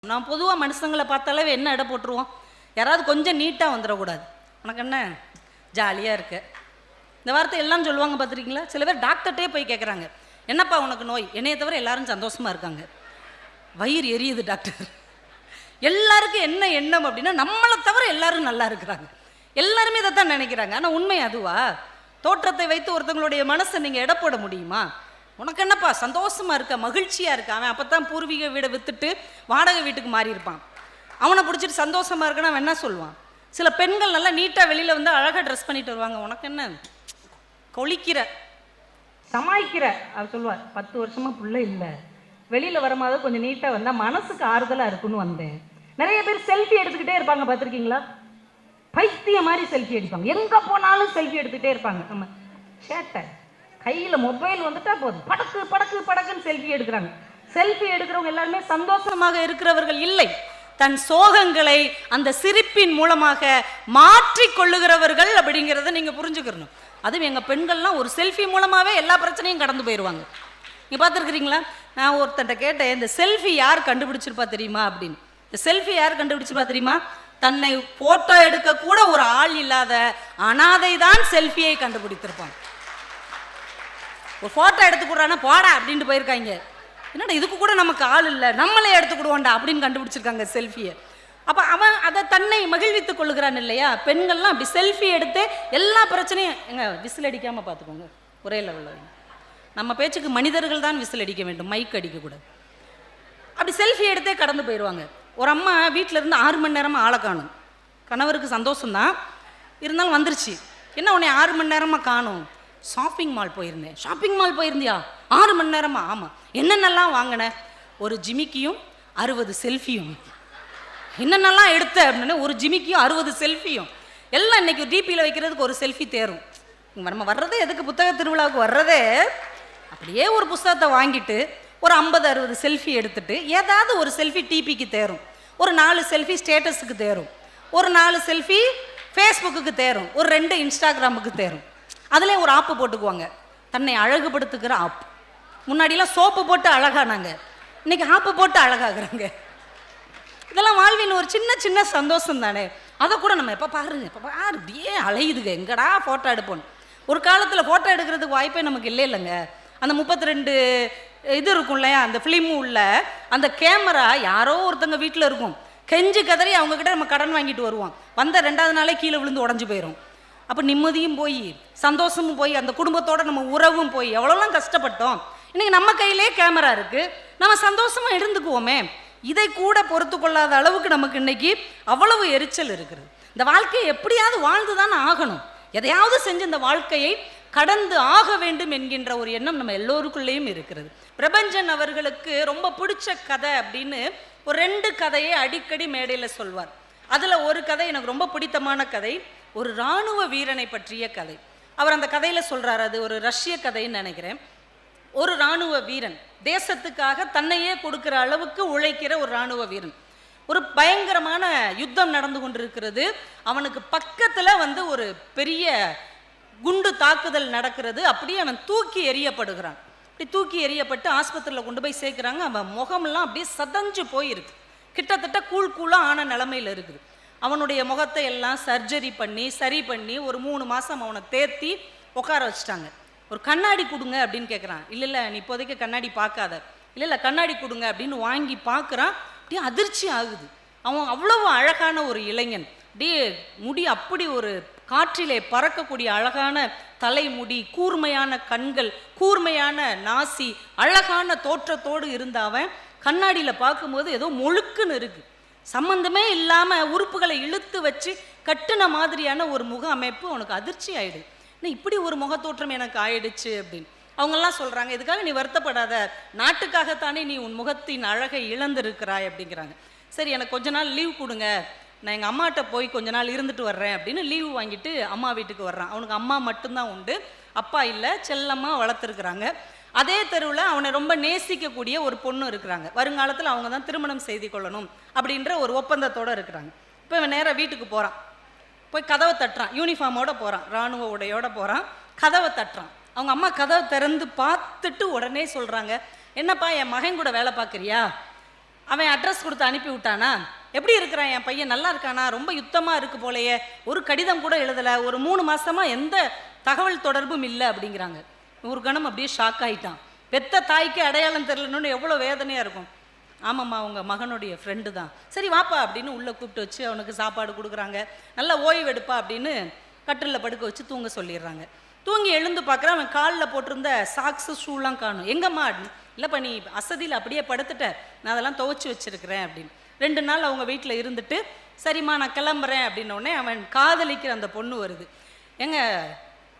நான் பொதுவாக மனுஷங்களை பார்த்தாலே என்ன இடம் போட்டுருவோம், யாராவது கொஞ்சம் நீட்டாக வந்துடக்கூடாது. உனக்கு என்ன ஜாலியாக இருக்கு, இந்த வார்த்தை எல்லாம் சொல்லுவாங்க பார்த்துருக்கீங்களா? சில பேர் டாக்டர்கிட்டே போய் கேட்குறாங்க, என்னப்பா உனக்கு நோய்? என்னையை தவிர எல்லாரும் சந்தோஷமாக இருக்காங்க. வயிறு எரியுது டாக்டர். எல்லாருக்கும் என்ன எண்ணம் அப்படின்னா, நம்மளை தவிர எல்லாரும் நல்லா இருக்கிறாங்க, எல்லாருமே இதை தான் நினைக்கிறாங்க. ஆனால் உண்மை அதுவா? தோற்றத்தை வைத்து ஒருத்தவங்களுடைய மனசை நீங்கள் எடை போட முடியுமா? உனக்கு என்னப்பா சந்தோஷமாக இருக்க, மகிழ்ச்சியாக இருக்க. அவன் அப்போ தான் பூர்வீக வீடை விற்றுட்டு வாடகை வீட்டுக்கு மாறி இருப்பான். அவனை பிடிச்சிட்டு சந்தோஷமாக இருக்கனா அவன் என்ன சொல்லுவான்? சில பெண்கள் நல்லா நீட்டாக வெளியில் வந்து அழகாக ட்ரெஸ் பண்ணிட்டு வருவாங்க, உனக்கு என்ன கொளிக்கிற சமாளிக்கிற அவர் சொல்லுவார், 10 வருஷமாக பிள்ளை இல்லை, வெளியில் வரும்போது கொஞ்சம் நீட்டாக வந்தால் மனசுக்கு ஆறுதலாக இருக்குன்னு வந்தேன். நிறைய பேர் செல்ஃபி எடுத்துக்கிட்டே இருப்பாங்க, பார்த்துருக்கீங்களா? பைத்திய மாதிரி செல்ஃபி எடுப்பாங்க, எங்கே போனாலும் செல்ஃபி எடுத்துக்கிட்டே இருப்பாங்க. நம்ம சேட்டை கையில் மொபைல் வந்துட்டா போதும், படக்கு படக்கு படக்குன்னு செல்ஃபி எடுக்கிறாங்க. செல்ஃபி எடுக்கிறவங்க எல்லாருமே சந்தோஷமாக இருக்கிறவர்கள் இல்லை, தன் சோகங்களை அந்த சிரிப்பின் மூலமாக மாற்றி கொள்ளுகிறவர்கள் அப்படிங்கிறத நீங்கள் புரிஞ்சுக்கணும். அதுவும் எங்கள் பெண்கள்லாம் ஒரு செல்ஃபி மூலமாகவே எல்லா பிரச்சனையும் கடந்து போயிடுவாங்க. நீங்கள் பார்த்துருக்குறீங்களா? நான் ஒருத்தன்ட்ட கேட்டேன், இந்த செல்ஃபி யார் கண்டுபிடிச்சிருப்பா தெரியுமா அப்படின்னு. இந்த செல்ஃபி யார் கண்டுபிடிச்சிருப்பா தெரியுமா? தன்னை போட்டோ எடுக்க கூட ஒரு ஆள் இல்லாத அனாதை தான் செல்ஃபியை கண்டுபிடித்திருப்பான். ஒரு ஃபோட்டோ எடுத்துக்கூடானா போடா அப்படின்ட்டு போயிருக்காங்க. என்னடா இதுக்கு கூட நமக்கு ஆள் இல்லை, நம்மளே எடுத்துக்கிடுவோண்டா அப்படின்னு கண்டுபிடிச்சிருக்காங்க செல்ஃபியை. அப்போ அவன் அதை தன்னை மகிழ்வித்துக் கொள்ளுகிறான் இல்லையா? பெண்கள்லாம் அப்படி செல்ஃபி எடுத்து எல்லா பிரச்சனையும் எங்க விசில் அடிக்காமல் பார்த்துக்கோங்க, ஒரே லெவலில். நம்ம பேச்சுக்கு மனிதர்கள் தான் விசில் அடிக்க வேண்டும், மைக் அடிக்கக்கூடாது. அப்படி செல்ஃபி எடுத்தே கடந்து போயிடுவாங்க. ஒரு அம்மா வீட்டில் இருந்து 6 மணி நேரமாக ஆளை காணும். கணவருக்கு சந்தோஷம்தான், இருந்தாலும் வந்துருச்சு. என்ன உன்னை 6 மணி நேரமாக காணும்? ஷாப்பிங் மால் போயிருந்தேன். ஷாப்பிங் மால் போயிருந்தியா? 6 மணி நேரமா? ஆமாம். என்னென்னலாம் வாங்கினேன்? ஒரு ஜிமிக்கியும் 60 செல்ஃபியும். என்னென்னலாம் எடுத்த அப்படின்னா, ஒரு ஜிமிக்கியும் 60 செல்ஃபியும். எல்லாம் இன்னைக்கு டிபியில் வைக்கிறதுக்கு ஒரு செல்ஃபி தேரும். நம்ம வர்றதே எதுக்கு? புத்தக திருவிழாவுக்கு வர்றதே அப்படியே ஒரு புத்தகத்தை வாங்கிட்டு ஒரு 50-60 செல்ஃபி எடுத்துட்டு ஏதாவது ஒரு செல்ஃபி டிபிக்கு தேரும், ஒரு 4 செல்ஃபி ஸ்டேட்டஸுக்கு தேரும், ஒரு 4 செல்ஃபி ஃபேஸ்புக்கு தேரும், ஒரு 2 இன்ஸ்டாகிராமுக்கு தேரும். அதிலே ஒரு ஆப்பு போட்டுக்குவாங்க, தன்னை அழகுபடுத்துக்கிற ஆப். முன்னாடிலாம் சோப்பு போட்டு அழகானாங்க, இன்னைக்கு ஆப்பு போட்டு அழகாகிறாங்க. இதெல்லாம் வாழ்வின் ஒரு சின்ன சின்ன சந்தோஷம் தானே. அதை கூட நம்ம எப்போ பாருங்க, இப்போ பாரு அப்படியே அலையுதுங்க, எங்கடா ஃபோட்டோ எடுப்போம். ஒரு காலத்தில் ஃபோட்டோ எடுக்கிறதுக்கு வாய்ப்பே நமக்கு இல்லைங்க. அந்த 32 இது இருக்கும் இல்லையா, அந்த ஃபிலிமும் உள்ள அந்த கேமரா யாரோ ஒருத்தங்க வீட்டில் இருக்கும். கெஞ்சி கதறி அவங்கக்கிட்ட நம்ம கடன் வாங்கிட்டு வருவோம், வந்த 2வது நாளே கீழே விழுந்து உடஞ்சி போயிடும். அப்போ நிம்மதியும் போய் சந்தோஷமும் போய் அந்த குடும்பத்தோட நம்ம உறவும் போய் எவ்வளோலாம் கஷ்டப்பட்டோம். இன்றைக்கி நம்ம கையிலே கேமரா இருக்குது, நம்ம சந்தோஷமாக இருந்துக்குவோமே. இதை கூட பொறுத்து கொள்ளாத அளவுக்கு நமக்கு இன்னைக்கு அவ்வளவு எரிச்சல் இருக்கிறது. இந்த வாழ்க்கையை எப்படியாவது வாழ்ந்து தான் ஆகணும், எதையாவது செஞ்சு இந்த வாழ்க்கையை கடந்து ஆக வேண்டும் என்கின்ற ஒரு எண்ணம் நம்ம எல்லோருக்குள்ளேயும் இருக்கிறது. பிரபஞ்சன் அவர்களுக்கு ரொம்ப பிடிச்ச கதை அப்படின்னு ஒரு 2 கதையை அடிக்கடி மேடையில் சொல்வார். அதில் ஒரு கதை எனக்கு ரொம்ப பிடித்தமான கதை, ஒரு இராணுவ வீரனை பற்றிய கதை. அவர் அந்த கதையில் சொல்கிறார், அது ஒரு ரஷ்ய கதைன்னு நினைக்கிறேன். ஒரு இராணுவ வீரன் தேசத்துக்காக தன்னையே கொடுக்கிற அளவுக்கு உழைக்கிற ஒரு இராணுவ வீரன். ஒரு பயங்கரமான யுத்தம் நடந்து கொண்டிருக்கிறது. அவனுக்கு பக்கத்தில் வந்து ஒரு பெரிய குண்டு தாக்குதல் நடக்கிறது. அப்படியே அவன் தூக்கி எறியப்படுகிறான். அப்படி தூக்கி எறியப்பட்டு ஆஸ்பத்திரியில் கொண்டு போய் சேர்க்குறாங்க. அவன் முகமெல்லாம் அப்படியே சதஞ்சு போயிருக்கு, கிட்டத்தட்ட கூழாக ஆன நிலமையில் இருக்குது. அவனுடைய முகத்தை எல்லாம் சர்ஜரி பண்ணி சரி பண்ணி ஒரு 3 மாதம் அவனை தேர்த்தி உட்கார வச்சுட்டாங்க. ஒரு கண்ணாடி கொடுங்க அப்படின்னு கேட்குறான். இல்லை நீ இப்போதைக்கு கண்ணாடி பார்க்காத. இல்லை கண்ணாடி கொடுங்க அப்படின்னு வாங்கி பார்க்குறான். அப்படியே அதிர்ச்சி ஆகுது. அவன் அவ்வளவு அழகான ஒரு இளைஞன், அப்படியே முடி அப்படி ஒரு காற்றிலே பறக்கக்கூடிய அழகான தலைமுடி, கூர்மையான கண்கள், கூர்மையான நாசி, அழகான தோற்றத்தோடு இருந்த அவன் கண்ணாடியில் பார்க்கும்போது ஏதோ மொழுக்குன்னு இருக்குது, சம்பந்தமே இல்லாமல் உறுப்புகளை இழுத்து வச்சு கட்டுன மாதிரியான ஒரு முக அமைப்பு. அவனுக்கு அதிர்ச்சி ஆயிடுது, இன்னும் இப்படி ஒரு முகத்தோற்றம் எனக்கு ஆயிடுச்சு அப்படின்னு. அவங்கெல்லாம் சொல்கிறாங்க, இதுக்காக நீ வருத்தப்படாத, நாட்டுக்காகத்தானே நீ உன் முகத்தின் அழகை இழந்திருக்கிறாய் அப்படிங்கிறாங்க. சரி, எனக்கு கொஞ்ச நாள் லீவ் கொடுங்க, நான் எங்கள் அம்மாட்ட போய் கொஞ்ச நாள் இருந்துட்டு வர்றேன் அப்படின்னு லீவு வாங்கிட்டு அம்மா வீட்டுக்கு வர்றான். அவனுக்கு அம்மா மட்டும்தான் உண்டு, அப்பா இல்லை, செல்லமாக வளர்த்துருக்குறாங்க. அதே தெருவில் அவனை ரொம்ப நேசிக்கக்கூடிய ஒரு பொண்ணு இருக்கிறாங்க. வருங்காலத்தில் அவங்க தான் திருமணம் செய்து கொள்ளணும் அப்படின்ற ஒரு ஒப்பந்தத்தோடு இருக்கிறாங்க. இப்போ இவன் நேராக வீட்டுக்கு போகிறான், போய் கதவை தட்டுறான். யூனிஃபார்மோடு போகிறான், இராணுவ உடையோடு போகிறான், கதவை தட்டுறான். அவங்க அம்மா கதவை திறந்து பார்த்துட்டு உடனே சொல்கிறாங்க, என்னப்பா என் மகன் கூட வேலை பார்க்குறியா அவன் அட்ரஸ் கொடுத்து அனுப்பி விட்டானா, எப்படி இருக்கிறான் என் பையன், நல்லா இருக்கானா, ரொம்ப யுத்தமாக இருக்கு போலையே, ஒரு கடிதம் கூட எழுதலை, ஒரு 3 மாதமாக எந்த தகவல் தொடர்பும் இல்லை அப்படிங்கிறாங்க. ஒரு கணம் அப்படியே ஷாக் ஆகிட்டான். பெத்த தாய்க்கு அடையாளம் தெரியலன்னு எவ்வளோ வேதனையாக இருக்கும். ஆமாம்மா உங்கள் மகனுடைய ஃப்ரெண்டு தான். சரி வாப்பா அப்படின்னு உள்ளே கூப்பிட்டு வச்சு அவனுக்கு சாப்பாடு கொடுக்குறாங்க. நல்லா ஓய்வெடுப்பா அப்படின்னு கட்டிலில் படுக்க வச்சு தூங்க சொல்லிடுறாங்க. தூங்கி எழுந்து பார்க்குறேன், அவன் காலில் போட்டிருந்த சாக்ஸு ஷூலாம் காணும். எங்கம்மா அப்படின்னு, இல்லைப்பா நீ அசதியில் அப்படியே படுத்துட்ட, நான் அதெல்லாம் துவைச்சி வச்சுருக்கிறேன் அப்படின்னு. 2 நாள் அவங்க வீட்டில் இருந்துட்டு சரிம்மா நான் கிளம்புறேன் அப்படின்னோடனே அவன் காதலிக்கிற அந்த பொண்ணு வருது. ஏங்க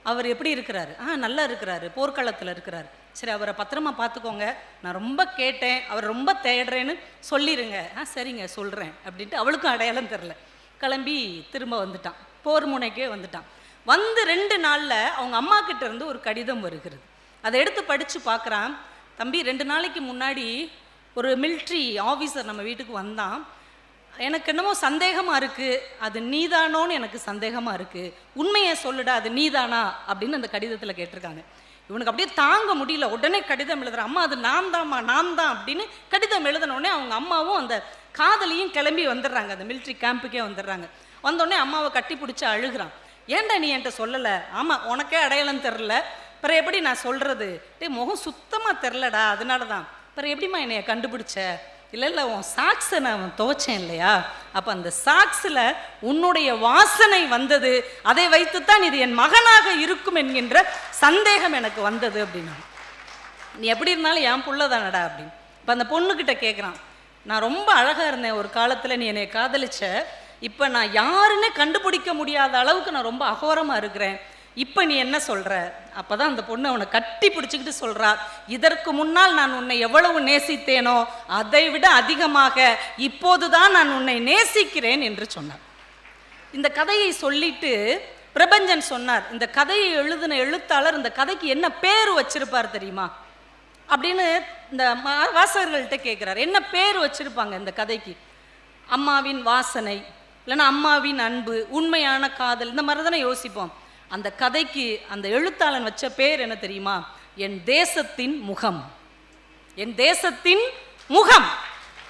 அவர் எப்படி இருக்கிறாரு? நல்லா இருக்கிறாரு, போர்க்களத்தில் இருக்கிறாரு. சரி அவரை பத்திரமா பார்த்துக்கோங்க, நான் ரொம்ப கேட்டேன், அவர் ரொம்ப தேடுறேன்னு சொல்லிடுங்க. சரிங்க சொல்கிறேன் அப்படின்ட்டு அவளுக்கும் அடையாளம் தெரில. கிளம்பி திரும்ப வந்துட்டான், போர் முனைக்கே வந்துட்டான். வந்து 2 நாளில் அவங்க அம்மா கிட்ட இருந்து ஒரு கடிதம் வருகிறது. அதை எடுத்து படித்து பார்க்குறான். தம்பி 2 நாளைக்கு முன்னாடி ஒரு மிலிட்ரி ஆஃபீஸர் நம்ம வீட்டுக்கு வந்தான், எனக்கு என்னமோ சந்தேகமாக இருக்குது, அது நீதானோன்னு எனக்கு சந்தேகமாக இருக்குது, உண்மையை சொல்லுடா அது நீதானா அப்படின்னு அந்த கடிதத்தில் கேட்டிருக்காங்க. இவனுக்கு அப்படியே தாங்க முடியல, உடனே கடிதம் எழுதுறான். அம்மா அது நான் தான் அப்படின்னு கடிதம் எழுதினோடனே அவங்க அம்மாவும் அந்த காதலியும் கிளம்பி வந்துடுறாங்க, அந்த மிலிட்ரி கேம்புக்கே வந்துடுறாங்க. வந்தோடனே அம்மாவை கட்டி பிடிச்சி அழுகிறான். ஏன்டா நீ என்கிட்ட சொல்லலை? ஆமாம் உனக்கே அடையாளம் தெரில, பிற எப்படி நான் சொல்கிறது? முகம் சுத்தமாக தெரிலடா, அதனால தான். பிற எப்படிம்மா என்னைய கண்டுபிடிச்ச? இல்லை உன் சாக்ஸை நான் துவைச்சேன் இல்லையா, அப்போ அந்த சாக்ஸில் உன்னுடைய வாசனை வந்தது, அதை வைத்துத்தான் இது என் மகனாக இருக்கும் என்கின்ற சந்தேகம் எனக்கு வந்தது அப்படின்னா. நீ எப்படி இருந்தாலும் என் புள்ள தானடா அப்படின்னு. இப்போ அந்த பொண்ணுக்கிட்ட கேட்குறான், நான் ரொம்ப அழகாக இருந்தேன் ஒரு காலத்தில், நீ என்னை காதலிச்ச, இப்போ நான் யாருன்னே கண்டுபிடிக்க முடியாத அளவுக்கு நான் ரொம்ப அகோரமாக இருக்கிறேன், இப்போ நீ என்ன சொல்கிற? அப்போ தான் அந்த பொண்ணு அவனை கட்டி பிடிச்சிக்கிட்டு சொல்கிறா, இதற்கு முன்னால் நான் உன்னை எவ்வளவு நேசித்தேனோ அதை விட அதிகமாக இப்போது தான் நான் உன்னை நேசிக்கிறேன் என்று சொன்னார். இந்த கதையை சொல்லிட்டு பிரபஞ்சன் சொன்னார், இந்த கதையை எழுதின எழுத்தாளர் இந்த கதைக்கு என்ன பேர் வச்சிருப்பார் தெரியுமா அப்படின்னு இந்த வாசகர்கள்ட்ட கேட்குறாரு. என்ன பேர் வச்சிருப்பாங்க இந்த கதைக்கு? அம்மாவின் வாசனை, இல்லைன்னா அம்மாவின் அன்பு, உண்மையான காதல், இந்த மாதிரி தானே யோசிப்போம். அந்த கதைக்கு அந்த எழுத்தாளன் வச்ச பேர் என்ன தெரியுமா? என் தேசத்தின் முகம். என் தேசத்தின் முகம்.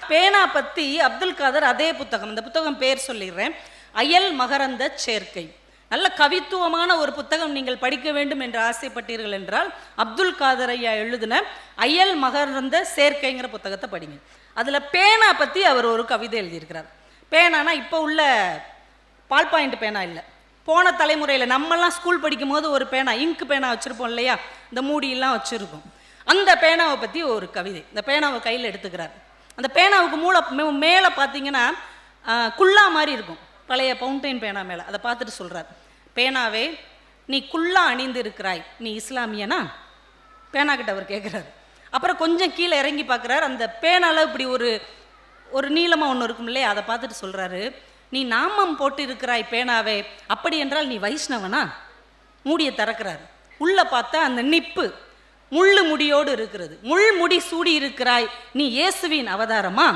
பேனா பற்றி அப்துல் காதர் அதே புத்தகம், இந்த புத்தகம் பேர் சொல்லிடுறேன், அயல் மகரந்த சேர்க்கை. நல்ல கவித்துவமான ஒரு புத்தகம், நீங்கள் படிக்க வேண்டும் என்று ஆசைப்பட்டீர்கள் என்றால் அப்துல் காதர் ஐயா எழுதின அயல் மகரந்த சேர்க்கைங்கிற புத்தகத்தை படிங்க. அதில் பேனா பற்றி அவர் ஒரு கவிதை எழுதியிருக்கிறார். பேனானா இப்போ உள்ள பால் பாயிண்ட் பேனா இல்லை, போன தலைமுறையில் நம்மெல்லாம் ஸ்கூல் படிக்கும் போது ஒரு பேனா, இங்கு பேனா வச்சுருப்போம் இல்லையா, இந்த மூடியெல்லாம் வச்சுருப்போம். அந்த பேனாவை பற்றி ஒரு கவிதை. இந்த பேனாவை கையில் எடுத்துக்கிறார். அந்த பேனாவுக்கு மேலே பார்த்தீங்கன்னா குல்லா மாதிரி இருக்கும், பழைய ஃபவுண்டைன் பேனா மேலே. அதை பார்த்துட்டு சொல்கிறார், பேனாவே நீ குல்லா அணிந்து இருக்கிறாய், நீ இஸ்லாமியனா? பேனா கிட்ட அவர் கேட்குறாரு. அப்புறம் கொஞ்சம் கீழே இறங்கி பார்க்குறாரு, அந்த பேனால இப்படி ஒரு நீளமாக ஒன்று இருக்கும் இல்லையா, அதை பார்த்துட்டு சொல்கிறாரு, நீ நாமம் போட்டு இருக்கிறாய் பேனாவே, அப்படி என்றால் நீ வைஷ்ணவனா? மூடியை திறக்கிறார். உள்ளே பார்த்தா அந்த நிப்பு முள்ளு முடியோடு இருக்கிறது. முள் முடி சூடி இருக்கிறாய், நீ இயேசுவின் அவதாரமா?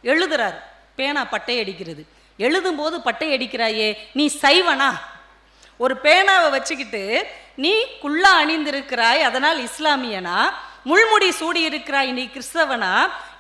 எழுதுறார். பேனா பட்டை அடிக்கிறது. எழுதும்போது பட்டை அடிக்கிறாயே, நீ சைவனா? ஒரு பேனாவை வச்சுக்கிட்டு நீ குல்லா அணிந்திருக்கிறாய் அதனால் இஸ்லாமியனா, முள்முடி சூடி இருக்கிறாய் நீ கிறிஸ்தவனா,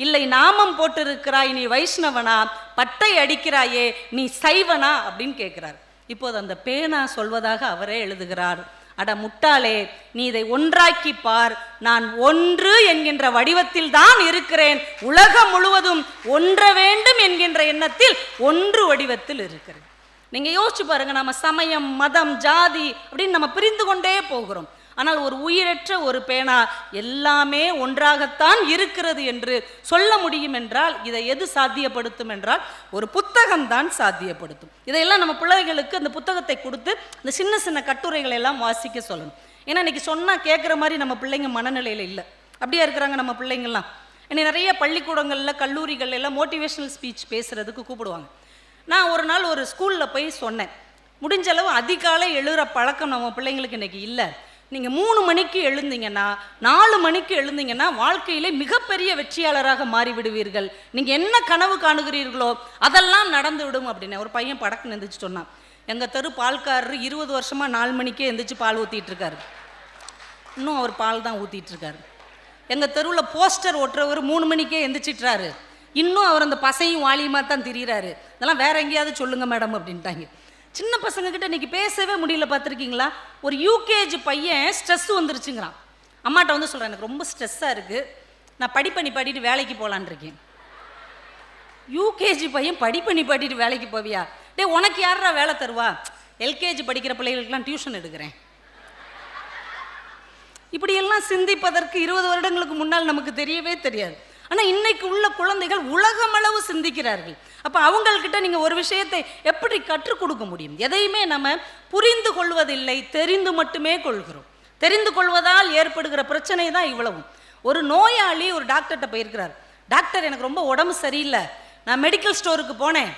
இல்லை நாமம் போட்டு இருக்கிறாய் நீ வைஷ்ணவனா, பட்டை அடிக்கிறாயே நீ சைவனா அப்படின்னு கேட்கிறார். இப்போது அந்த பேனா சொல்வதாக அவரே எழுதுகிறார், அட முட்டாளே, நீ இதை ஒன்றாக்கி பார், நான் ஒன்று என்கின்ற வடிவத்தில் தான் இருக்கிறேன், உலகம் முழுவதும் ஒன்ற வேண்டும் என்கின்ற எண்ணத்தில் ஒன்று வடிவத்தில் இருக்கிறேன். நீங்க யோசிச்சு பாருங்க, நம்ம சமயம், மதம், ஜாதி அப்படின்னு நம்ம பிரிந்து கொண்டே போகிறோம். ஆனால் ஒரு உயிரற்ற ஒரு பேனா எல்லாமே ஒன்றாகத்தான் இருக்கிறது என்று சொல்ல முடியும் என்றால் இதை எது சாத்தியப்படுத்தும் என்றால் ஒரு புத்தகம் தான் சாத்தியப்படுத்தும். இதையெல்லாம் நம்ம பிள்ளைகளுக்கு அந்த புத்தகத்தை கொடுத்து இந்த சின்ன சின்ன கட்டுரைகளை எல்லாம் வாசிக்க சொல்லணும். ஏன்னா இன்னைக்கு சொன்னால் கேட்குற மாதிரி நம்ம பிள்ளைங்க மனநிலையில் இல்லை, அப்படியே இருக்கிறாங்க நம்ம பிள்ளைங்கள்லாம். இன்னைக்கு நிறைய பள்ளிக்கூடங்களில் கல்லூரிகள் எல்லாம் மோட்டிவேஷனல் ஸ்பீச் பேசுகிறதுக்கு கூப்பிடுவாங்க. நான் ஒரு நாள் ஒரு ஸ்கூலில் போய் சொன்னேன், முடிஞ்சளவு அதிகாலை எழுகிற பழக்கம் நம்ம பிள்ளைங்களுக்கு இன்றைக்கி இல்லை. நீங்கள் 3 மணிக்கு எழுந்தீங்கன்னா 4 மணிக்கு எழுந்தீங்கன்னா வாழ்க்கையிலே மிகப்பெரிய வெற்றியாளராக மாறிவிடுவீர்கள். நீங்கள் என்ன கனவு காணுகிறீர்களோ அதெல்லாம் நடந்து விடும் அப்படின்னு ஒரு பையன் படக்குன்னு எந்திரிச்சு சொன்னான். எங்கள் தெரு பால்காரர் 20 வருஷமாக 4 மணிக்கே எந்திரிச்சு பால் ஊற்றிட்டு இருக்காரு. இன்னும் அவர் பால் தான் ஊற்றிட்டு இருக்காரு. எங்கள் தெருவில் போஸ்டர் ஓட்டுறவர் 3 மணிக்கே எந்திரிச்சிட்றாரு. இன்னும் அவர் அந்த பசையும் வாலியுமா தான் திரியிறாரு. இதெல்லாம் வேற எங்கேயாவது சொல்லுங்க மேடம் அப்படின்ட்டாங்க. சின்ன பசங்க கிட்ட இன்னைக்கு பேசவே முடியல. பார்த்துருக்கீங்களா? ஒரு யூகேஜி பையன் ஸ்ட்ரெஸ் வந்துருச்சுங்கிறான். அம்மாட்ட வந்து சொல்கிறேன், எனக்கு ரொம்ப ஸ்ட்ரெஸ்ஸாக இருக்குது, நான் படிட்டு வேலைக்கு போகலான் இருக்கேன். யூகேஜி பையன் படிட்டு வேலைக்கு போவியா? டே, உனக்கு யாரா வேலை தருவா? எல்கேஜி படிக்கிற பிள்ளைகளுக்கெல்லாம் டியூஷன் எடுக்கிறேன். இப்படியெல்லாம் சிந்திப்பதற்கு 20 வருடங்களுக்கு முன்னால் நமக்கு தெரியவே தெரியாது. ஆனால் இன்னைக்கு உள்ள குழந்தைகள் உலகமளவு சிந்திக்கிறார்கள். அப்போ அவங்கக்கிட்ட நீங்கள் ஒரு விஷயத்தை எப்படி கற்றுக் கொடுக்க முடியும்? எதையுமே நம்ம புரிந்து கொள்வதில்லை, தெரிந்து மட்டுமே கொள்கிறோம். தெரிந்து கொள்வதால் ஏற்படுகிற பிரச்சனை தான் இவ்வளவும். ஒரு நோயாளி ஒரு டாக்டர்கிட்ட போயிருக்கிறார். டாக்டர், எனக்கு ரொம்ப உடம்பு சரியில்லை, நான் மெடிக்கல் ஸ்டோருக்கு போனேன்.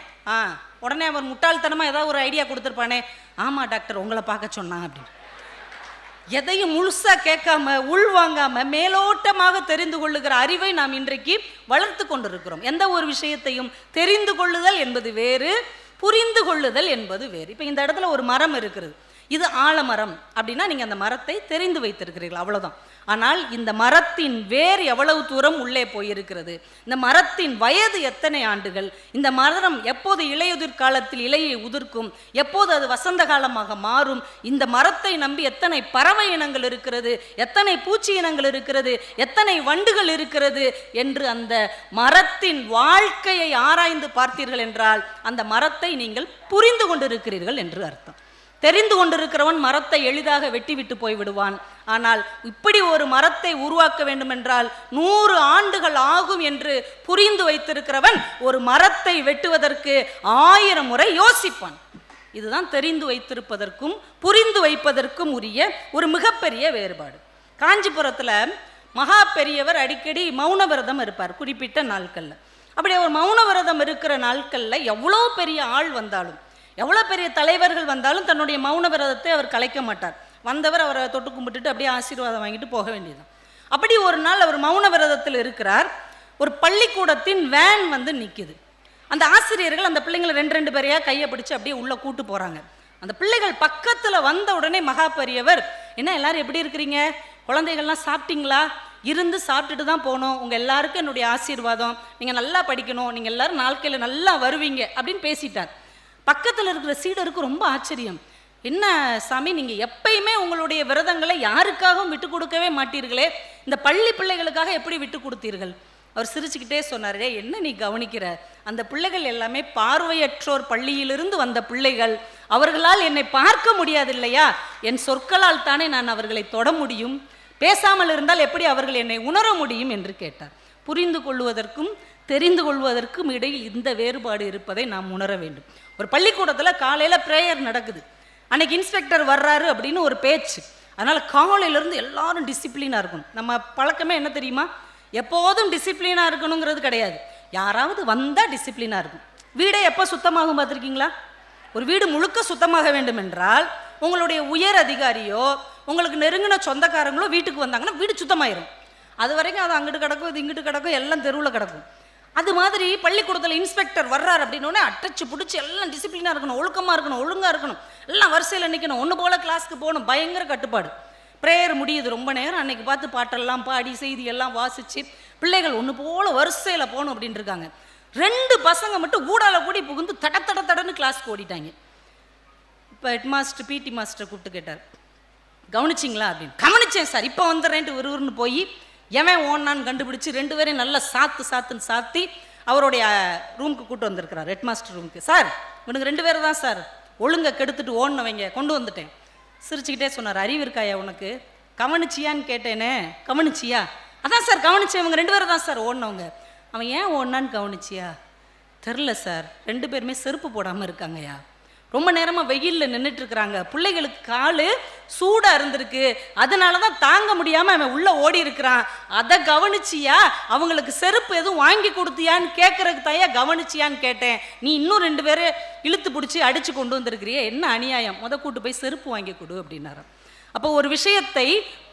உடனே அவர் முட்டாள்தனமாக ஏதாவது ஒரு ஐடியா கொடுத்துருப்பானே, ஆமாம் டாக்டர் உங்களை பார்க்க சொன்னான் அப்படின்னு. எதையும் முழுசா கேட்காம உள்வாங்காம மேலோட்டமாக தெரிந்து கொள்ளுகிற அறிவை நாம் இன்றைக்கு வளர்த்து கொண்டிருக்கிறோம். எந்த ஒரு விஷயத்தையும் தெரிந்து கொள்ளுதல் என்பது வேறு, புரிந்து கொள்ளுதல் என்பது வேறு. இப்போ இந்த இடத்துல ஒரு மரம் இருக்கிறது, இது ஆலமரம் அப்படின்னா நீங்கள் அந்த மரத்தை தெரிந்து வைத்திருக்கிறீர்கள், அவ்வளோதான். ஆனால் இந்த மரத்தின் வேர் எவ்வளவு தூரம் உள்ளே போயிருக்கிறது, இந்த மரத்தின் வயது எத்தனை ஆண்டுகள், இந்த மரம் எப்போது இலையுதிர் காலத்தில் இலையை உதிர்க்கும், எப்போது அது வசந்த காலமாக மாறும், இந்த மரத்தை நம்பி எத்தனை பறவை இனங்கள் இருக்கிறது, எத்தனை பூச்சி இனங்கள் இருக்கிறது, எத்தனை வண்டுகள் இருக்கிறது என்று அந்த மரத்தின் வாழ்க்கையை ஆராய்ந்து பார்த்தீர்கள் என்றால் அந்த மரத்தை நீங்கள் புரிந்து கொண்டிருக்கிறீர்கள் என்று அர்த்தம். தெரிந்து கொண்டிருக்கிறவன் மரத்தை எளிதாக வெட்டி விட்டு போய்விடுவான். ஆனால் இப்படி ஒரு மரத்தை உருவாக்க வேண்டும் என்றால் 100 ஆண்டுகள் ஆகும் என்று புரிந்து வைத்திருக்கிறவன் ஒரு மரத்தை வெட்டுவதற்கு 1000 முறை யோசிப்பான். இதுதான் தெரிந்து வைத்திருப்பதற்கும் புரிந்து வைப்பதற்கும் உரிய ஒரு மிகப்பெரிய வேறுபாடு. காஞ்சிபுரத்தில் மகா பெரியவர் அடிக்கடி மௌன விரதம் இருப்பார் குறிப்பிட்ட நாட்களில். அப்படி ஒரு மௌன விரதம் இருக்கிற நாட்களில் எவ்வளோ பெரிய ஆள் வந்தாலும், எவ்வளோ பெரிய தலைவர்கள் வந்தாலும் தன்னுடைய மௌன விரதத்தை அவர் கலைக்க மாட்டார். வந்தவர் அவரை தொட்டு கும்பிட்டுட்டு அப்படியே ஆசீர்வாதம் வாங்கிட்டு போக வேண்டியதுதான். அப்படி ஒரு நாள் அவர் மௌன விரதத்தில் இருக்கிறார். ஒரு பள்ளிக்கூடத்தின் வேன் வந்து நிற்குது. அந்த ஆசிரியர்கள் அந்த பிள்ளைங்களை 2 பேரையா கையை பிடிச்சு அப்படியே உள்ளே கூட்டு போகிறாங்க. அந்த பிள்ளைகள் பக்கத்தில் வந்த உடனே மகா பெரியவர், என்ன எல்லாரும் எப்படி இருக்கிறீங்க, குழந்தைகள்லாம் சாப்பிட்டீங்களா, இருந்து சாப்பிட்டுட்டு தான் போகணும், உங்கள் எல்லாருக்கும் என்னுடைய ஆசீர்வாதம், நீங்கள் நல்லா படிக்கணும், நீங்கள் எல்லாரும் நாட்களில் நல்லா வருவீங்க அப்படின்னு பேசிட்டார். பக்கத்தில் இருக்கிற சீடருக்கு ரொம்ப ஆச்சரியம். என்ன சாமி, நீங்கள் எப்பயுமே உங்களுடைய விரதங்களை யாருக்காகவும் விட்டு கொடுக்கவே மாட்டீர்களே, இந்த பள்ளி பிள்ளைகளுக்காக எப்படி விட்டு கொடுத்தீர்கள்? அவர் சிரிச்சுக்கிட்டே சொன்னார், என்ன நீ கவனிக்கிற, அந்த பிள்ளைகள் எல்லாமே பார்வையற்றோர் பள்ளியிலிருந்து வந்த பிள்ளைகள், அவர்களால் என்னை பார்க்க முடியாது இல்லையா, என் சொற்களால் தானே நான் அவர்களை தொட முடியும், பேசாமல் இருந்தால் எப்படி அவர்கள் என்னை உணர முடியும் என்று கேட்டார். புரிந்து கொள்வதற்கும் தெரிந்து கொள்வதற்கும் இடையில் இந்த வேறுபாடு இருப்பதை நாம் உணர வேண்டும். ஒரு பள்ளிக்கூடத்தில் காலையில் ப்ரேயர் நடக்குது, அன்னைக்கு இன்ஸ்பெக்டர் வர்றாரு அப்படின்னு ஒரு பேச்சு. அதனால் காலையிலேருந்து எல்லாரும் டிசிப்ளினாக இருக்கணும். நம்ம பழக்கமே என்ன தெரியுமா, எப்போதும் டிசிப்ளினாக இருக்கணுங்கிறது கிடையாது, யாராவது வந்தால் டிசிப்ளினாக இருக்கும். வீடே எப்போ சுத்தமாகும் பார்த்துருக்கீங்களா? ஒரு வீடு முழுக்க சுத்தமாக வேண்டும் என்றால் உங்களுடைய உயர் அதிகாரியோ உங்களுக்கு நெருங்கின சொந்தக்காரங்களோ வீட்டுக்கு வந்தாங்கன்னா வீடு சுத்தமாயிரும். அது வரைக்கும் அது அங்கிட்டு கிடக்கும், இது இங்கிட்டு கிடக்கும், எல்லாம் தெருவில் கிடக்கும். அது மாதிரி பள்ளிக்கூடத்தில் இன்ஸ்பெக்டர் வர்றார் அப்படின்னோடனே அட்டச்சு பிடிச்சி எல்லாம் டிசிப்ளினாக இருக்கணும், ஒழுக்கமாக இருக்கணும், ஒழுங்காக இருக்கணும், எல்லாம் வரிசையில் நிற்கணும், ஒன்று போல் கிளாஸ்க்கு போகணும், பயங்கர கட்டுப்பாடு. ப்ரேயர் முடியுது ரொம்ப நேரம், அன்னைக்கு பார்த்து பாட்டெல்லாம் பாடி செய்தியெல்லாம் வாசித்து பிள்ளைகள் ஒன்று போல் வரிசையில் போகணும் அப்படின்ட்டு இருக்காங்க. 2 பசங்க மட்டும் ஊடால கூடி புகுந்து தடன்னு கிளாஸ்க்கு ஓடிட்டாங்க. இப்போ ஹெட்மாஸ்டர் பிடி மாஸ்டர் கூப்பிட்டு கேட்டார், கவனிச்சிங்களா அப்படின்னு. கவனிச்சேன் சார், இப்போ வந்துடுறேன்ட்டு விறுவிறுன்னு போய் எவன் ஓன்னான்னு கண்டுபிடிச்சி 2 பேரையும் நல்லா சாத்துன்னு சாத்தி அவருடைய ரூமுக்கு கூட்டு வந்திருக்கிறார், ஹெட்மாஸ்டர் ரூமுக்கு. சார் இவனுக்கு 2 பேர் தான் சார் ஒழுங்கை கெடுத்துட்டு ஓடினவங்க, கொண்டு வந்துட்டேன். சிரிச்சுக்கிட்டே சொன்னார், அறிவு இருக்காயா உனக்கு, கவனிச்சியான்னு கேட்டேனே, கவனிச்சியா? அதான் சார் கவனிச்சேன், இவங்க 2 பேர் தான் சார் ஓடினவங்க. அவன் ஏன் ஓடினான்னு கவனிச்சியா? தெரில சார், 2 பேருமே செருப்பு போடாமல் இருக்காங்கய்யா, ரொம்ப நேரமாக வெயிலில் நின்றுட்டுருக்குறாங்க, பிள்ளைகளுக்கு கால் சூடாக இருந்திருக்கு, அதனால தான் தாங்க முடியாமல் அவன் உள்ளே ஓடி இருக்கிறான், அதை கவனிச்சியா? அவங்களுக்கு செருப்பு எதுவும் வாங்கி கொடுத்தியான்னு கேட்குறதுக்கு தாயா கவனிச்சியான்னு கேட்டேன், நீ இன்னும் 2 பேரை இழுத்து பிடிச்சி அடித்து கொண்டு வந்திருக்கிறியே, என்ன அநியாயம், கூட்டு போய் செருப்பு வாங்கி கொடு அப்படின்னாரு. அப்போ ஒரு விஷயத்தை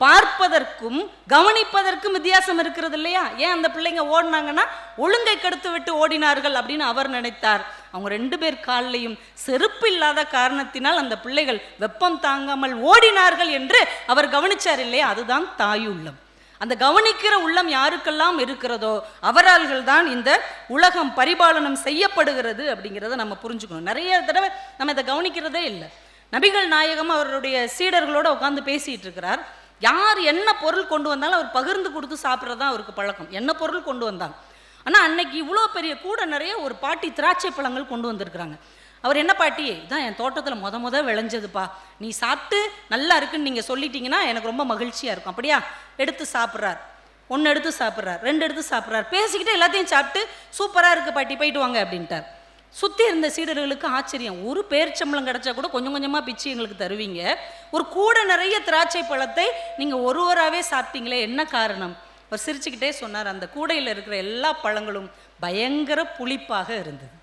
பார்ப்பதற்கும் கவனிப்பதற்கும் வித்தியாசம் இருக்கிறது இல்லையா? ஏன் அந்த பிள்ளைங்க ஓடினாங்கன்னா ஒழுங்கை கெடுத்து விட்டு ஓடினார்கள் அப்படின்னு அவர் நினைத்தார். அவங்க 2 பேர் காலிலையும் செருப்பு இல்லாத காரணத்தினால் அந்த பிள்ளைகள் வெப்பம் தாங்காமல் ஓடினார்கள் என்று அவர் கவனிச்சார் இல்லையா? அதுதான் தாயுள்ளம். அந்த கவனிக்கிற உள்ளம் யாருக்கெல்லாம் இருக்கிறதோ அவரால்கள் தான் இந்த உலகம் பரிபாலனம் செய்யப்படுகிறது அப்படிங்கிறத நம்ம புரிஞ்சுக்கணும். நிறைய தடவை நம்ம இதை கவனிக்கிறதே இல்லை. நபிகள் நாயகம் அவருடைய சீடர்களோட உட்காந்து பேசிட்டு இருக்கிறார். யார் என்ன பொருள் கொண்டு வந்தாலும் அவர் பகிர்ந்து கொடுத்து சாப்பிட்றது தான் அவருக்கு பழக்கம். என்ன பொருள் கொண்டு வந்தாங்க. ஆனால் அன்னைக்கு இவ்வளோ பெரிய கூட நிறைய ஒரு பாட்டி திராட்சை பழங்கள் கொண்டு வந்திருக்கிறாங்க. அவர் என்ன பாட்டி, இதான் என் தோட்டத்தில் முத விளைஞ்சதுப்பா, நீ சாப்பிட்டு நல்லா இருக்குன்னு நீங்கள் சொல்லிட்டீங்கன்னா எனக்கு ரொம்ப மகிழ்ச்சியாக இருக்கும். அப்படியா? எடுத்து சாப்பிட்றார். 1 எடுத்து சாப்பிட்றார், 2 எடுத்து சாப்பிட்றார். பேசிக்கிட்டே எல்லாத்தையும் சாப்பிட்டு சூப்பராக இருக்குது பாட்டி, போயிட்டு வாங்க அப்படின்ட்டார். சுற்றி இருந்த சீடர்களுக்கு ஆச்சரியம். ஒரு பேரிச்சம்பளம் கிடச்சா கூட கொஞ்சம் கொஞ்சமாக பிச்சு எங்களுக்கு தருவீங்க, ஒரு கூட நிறைய திராட்சை பழத்தை நீங்கள் ஒருவராகவே சாப்பிட்டீங்களே, என்ன காரணம்? அவர் சிரிச்சுக்கிட்டே சொன்னார், அந்த கூடையில் இருக்கிற எல்லா பழங்களும் பயங்கர புளிப்பாக இருந்தது.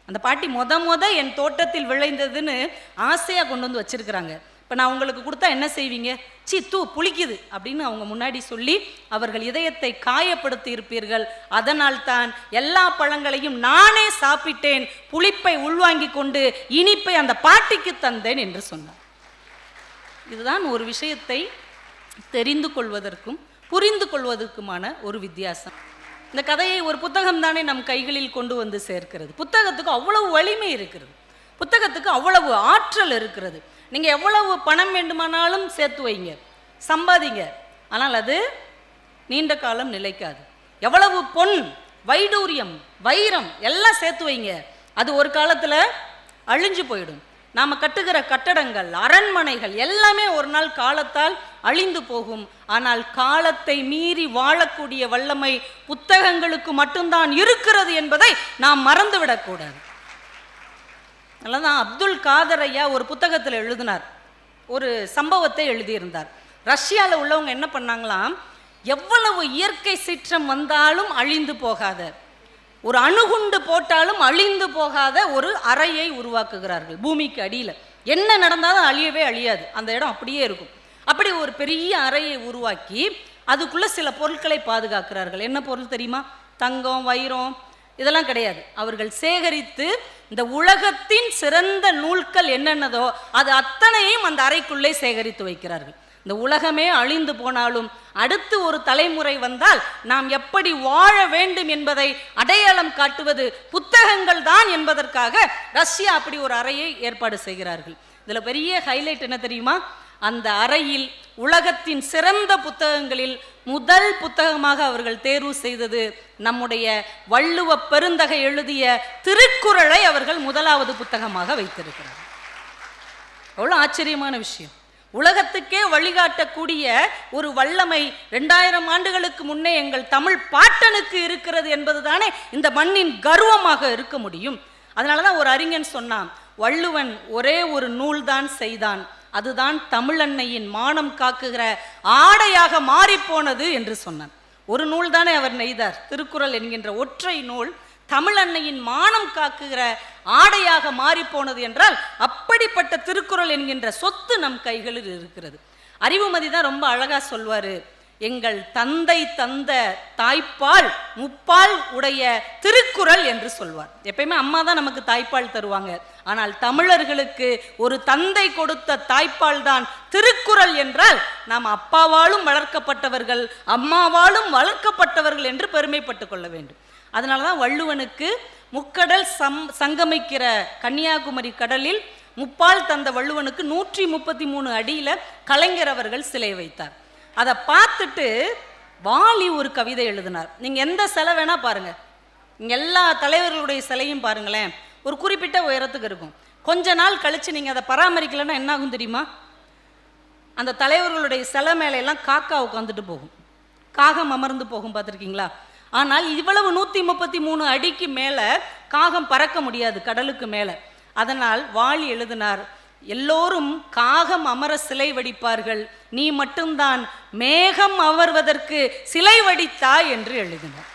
அந்த பாட்டி முத என் தோட்டத்தில் விளைந்ததுன்னு ஆசையாக கொண்டு வந்து வச்சிருக்கிறாங்க. இப்போ நான் உங்களுக்கு கொடுத்தா என்ன செய்வீங்க? புளிக்குது அப்படின்னு அவங்க முன்னாடி சொல்லி அவர்கள் இதயத்தை காயப்படுத்தி இருப்பீர்கள். அதனால் தான் எல்லா பழங்களையும் நானே சாப்பிட்டேன், புளிப்பை உள்வாங்கி கொண்டு இனிப்பை அந்த பாட்டிக்கு தந்தேன் என்று சொன்னார். இதுதான் ஒரு விஷயத்தை தெரிந்து கொள்வதற்கும் புரிந்து கொள்வதற்குமான ஒரு வித்தியாசம். இந்த கதையை ஒரு புத்தகம் தானே நம் கைகளில் கொண்டு வந்து சேர்க்கிறது. புத்தகத்துக்கு அவ்வளவு வலிமை இருக்கிறது, புத்தகத்துக்கு அவ்வளவு ஆற்றல் இருக்கிறது. நீங்கள் எவ்வளவு பணம் வேண்டுமானாலும் சேர்த்து வைங்க, சம்பாதிங்க, ஆனால் அது நீண்ட காலம் நிலைக்காது. எவ்வளவு பொன், வைடூரியம், வைரம் எல்லாம் சேர்த்து வைங்க, அது ஒரு காலத்தில் அழிஞ்சு போயிடும். நாம் கட்டுகிற கட்டடங்கள், அரண்மனைகள் எல்லாமே ஒரு நாள் காலத்தால் அழிந்து போகும். ஆனால் காலத்தை மீறி வாழக்கூடிய வல்லமை புத்தகங்களுக்கு மட்டும்தான் இருக்கிறது என்பதை நாம் மறந்துவிடக்கூடாது. அதனால்தான் அப்துல் காதர் ஐயா ஒரு புத்தகத்தில் எழுதினார், ஒரு சம்பவத்தை எழுதியிருந்தார். ரஷ்யாவில் உள்ளவங்க என்ன பண்ணாங்களாம், எவ்வளவு இயற்கை சீற்றம் வந்தாலும் அழிந்து போகாத, ஒரு அணுகுண்டு போட்டாலும் அழிந்து போகாத ஒரு அறையை உருவாக்குகிறார்கள். பூமிக்கு அடியில் என்ன நடந்தாலும் அழியவே அழியாது, அந்த இடம் அப்படியே இருக்கும். அப்படி ஒரு பெரிய அறையை உருவாக்கி அதுக்குள்ளே சில பொருட்களை பாதுகாக்கிறார்கள். என்ன பொருள் தெரியுமா? தங்கம், வைரம் இதெல்லாம் கிடையாது. அவர்கள் சேகரித்து இந்த உலகத்தின் சிறந்த நூல்கள் என்னென்னதோ அது அத்தனையும் அந்த அறைக்குள்ளே சேகரித்து வைக்கிறார்கள். இந்த உலகமே அழிந்து போனாலும் அடுத்து ஒரு தலைமுறை வந்தால் நாம் எப்படி வாழ வேண்டும் என்பதை அடையாளம் காட்டுவது புத்தகங்கள் தான் என்பதற்காக ரஷ்யா அப்படி ஒரு அறையை ஏற்பாடு செய்கிறார்கள். இதில் பெரிய ஹைலைட் என்ன தெரியுமா? அந்த அறையில் உலகத்தின் சிறந்த புத்தகங்களில் முதல் புத்தகமாக அவர்கள் தேர்வு செய்தது நம்முடைய வள்ளுவ பெருந்தகை எழுதிய திருக்குறளை அவர்கள் முதலாவது புத்தகமாக வைத்திருக்கிறார்கள். அவ்வளோ ஆச்சரியமான விஷயம். உலகத்துக்கே வழிகாட்டக்கூடிய ஒரு வல்லமை 2000 ஆண்டுகளுக்கு முன்னே எங்கள் தமிழ் பாட்டனுக்கு இருக்கிறது என்பது தானே இந்த மண்ணின் கர்வமாக இருக்க முடியும். அதனால தான் ஒரு அறிஞன் சொன்னான், வள்ளுவன் ஒரே ஒரு நூல் தான் செய்தான், அதுதான் தமிழன்னையின் மானம் காக்குகிற ஆடையாக மாறிப்போனது என்று சொன்னான். ஒரு நூல் தானே அவர் நெய்தார், திருக்குறள் என்கின்ற ஒற்றை நூல் தமிழன்னையின் மானம் காக்குகிற ஆடையாக மாறிப்போனது என்றால் அப்படிப்பட்ட திருக்குறள் என்கின்ற சொத்து நம் கைகளில் இருக்கிறது. அறிவுமதி தான் ரொம்ப அழகா சொல்வாரு, எங்கள் தந்தை தந்த தாய்ப்பால் முப்பால் உடைய திருக்குறள் என்று சொல்வார். எப்பயுமே அம்மா தான் நமக்கு தாய்ப்பால் தருவாங்க, ஆனால் தமிழர்களுக்கு ஒரு தந்தை கொடுத்த தாய்ப்பால் தான் திருக்குறள் என்றால் நாம் அப்பாவாலும் வளர்க்கப்பட்டவர்கள், அம்மாவாலும் வளர்க்கப்பட்டவர்கள் என்று பெருமைப்பட்டு கொள்ள வேண்டும். அதனால தான் வள்ளுவனுக்கு முக்கடல் சங்கமிக்கிற கன்னியாகுமரி கடலில் முப்பால் தந்த வள்ளுவனுக்கு 133 அடியில் கலைஞர் அவர்கள் சிலை வைத்தார். அதை பார்த்துட்டு வாலி ஒரு கவிதை எழுதினார். நீங்கள் எந்த சிலை வேணா பாருங்க, இங்கே எல்லா தலைவர்களுடைய சிலையும் பாருங்களேன், ஒரு குறிப்பிட்ட உயரத்துக்கு இருக்கும். கொஞ்ச நாள் கழிச்சு நீங்கள் அதை பராமரிக்கலைன்னா என்ன ஆகும் தெரியுமா? அந்த தலைவர்களுடைய சிலை மேலையெல்லாம் காக்கா உட்காந்துட்டு போகும், காகம் அமர்ந்து போகும், பார்த்துருக்கீங்களா? ஆனால் இவ்வளவு 133 அடிக்கு மேலே காகம் பறக்க முடியாது கடலுக்கு மேலே. அதனால் வாலி எழுதினார், எல்லோரும் காகம் அமர சிலை வடிப்பார்கள், நீ மட்டும்தான் மேகம் அமர்வதற்கு சிலை வடித்தாய் என்று எழுதினார்.